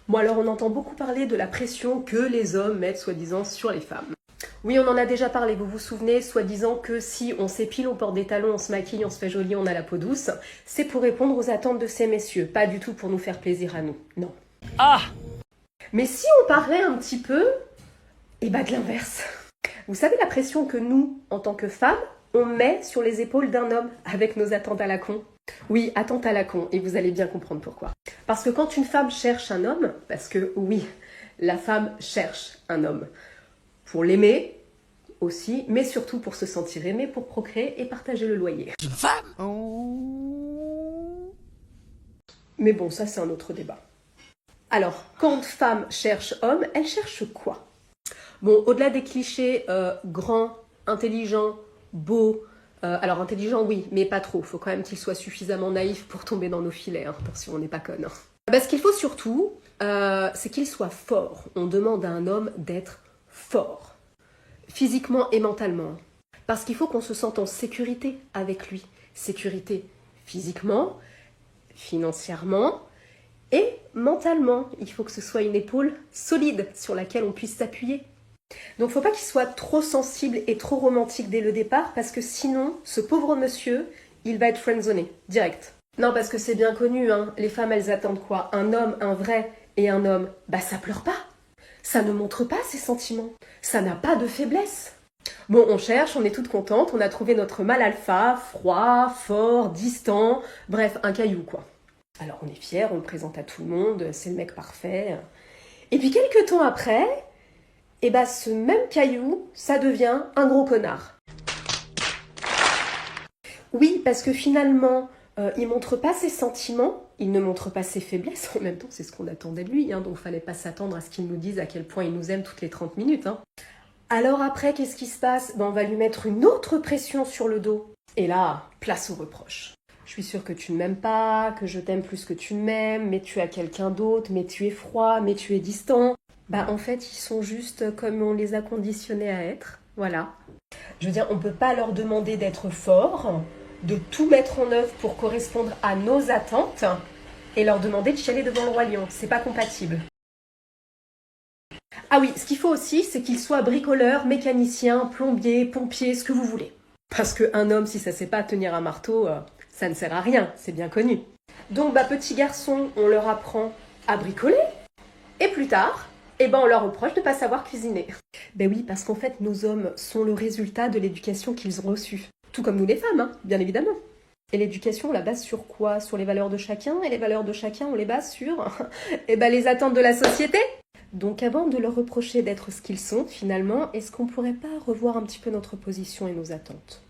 Bon alors on entend beaucoup parler de la pression que les hommes mettent soi-disant sur les femmes. Oui, on en a déjà parlé, vous vous souvenez, soi-disant que si on s'épile, on porte des talons, on se maquille, on se fait joli, on a la peau douce, c'est pour répondre aux attentes de ces messieurs, pas du tout pour nous faire plaisir à nous, non. Ah! Mais si on parlait un petit peu, de l'inverse. Vous savez la pression que nous, en tant que femmes, on met sur les épaules d'un homme avec nos attentes à la con? Oui, attentes à la con, et vous allez bien comprendre pourquoi. Parce que quand une femme cherche un homme, parce que oui, la femme cherche un homme pour l'aimer aussi, mais surtout pour se sentir aimée, pour procréer et partager le loyer. Une femme? Mais bon, ça c'est un autre débat. Alors, quand femme cherche homme, elle cherche quoi? Bon, au-delà des clichés grand, intelligent, beau, alors intelligent oui, mais pas trop, faut quand même qu'il soit suffisamment naïf pour tomber dans nos filets, hein, attention, on n'est pas conne. Ce qu'il faut surtout, c'est qu'il soit fort. On demande à un homme d'être fort, physiquement et mentalement. Parce qu'il faut qu'on se sente en sécurité avec lui. Sécurité physiquement, financièrement et mentalement. Il faut que ce soit une épaule solide sur laquelle on puisse s'appuyer. Donc faut pas qu'il soit trop sensible et trop romantique dès le départ, parce que sinon, ce pauvre monsieur, il va être friendzoné, direct. Non, parce que c'est bien connu, hein, les femmes elles attendent quoi? Un homme, un vrai, et un homme, ça pleure pas. Ça ne montre pas ses sentiments. Ça n'a pas de faiblesse. Bon, on cherche, on est toutes contentes, on a trouvé notre mâle alpha, froid, fort, distant, bref, un caillou quoi. Alors on est fiers, on le présente à tout le monde, c'est le mec parfait. Et puis quelques temps après, ce même caillou, ça devient un gros connard. Oui, parce que finalement, il montre pas ses sentiments, il ne montre pas ses faiblesses, en même temps c'est ce qu'on attendait de lui, hein, donc fallait pas s'attendre à ce qu'il nous dise à quel point il nous aime toutes les 30 minutes. Hein. Alors après, qu'est-ce qui se passe? On va lui mettre une autre pression sur le dos. Et là, place aux reproches. Je suis sûre que tu ne m'aimes pas, que je t'aime plus que tu ne m'aimes, mais tu as quelqu'un d'autre, mais tu es froid, mais tu es distant. En fait, ils sont juste comme on les a conditionnés à être. Voilà. Je veux dire, on peut pas leur demander d'être forts, de tout mettre en œuvre pour correspondre à nos attentes, et leur demander de chialer devant le roi lion. C'est pas compatible. Ah oui, ce qu'il faut aussi, c'est qu'il soit bricoleur, mécanicien, plombier, pompier, ce que vous voulez. Parce qu'un homme, si ça sait pas tenir un marteau, ça ne sert à rien, c'est bien connu. Donc, petit garçon, on leur apprend à bricoler, et plus tard, on leur reproche de ne pas savoir cuisiner. Oui, parce qu'en fait, nos hommes sont le résultat de l'éducation qu'ils ont reçue. Tout comme nous les femmes, hein, bien évidemment. Et l'éducation, on la base sur quoi? Sur les valeurs de chacun, et les valeurs de chacun, on les base sur les attentes de la société. Donc avant de leur reprocher d'être ce qu'ils sont, finalement, est-ce qu'on pourrait pas revoir un petit peu notre position et nos attentes?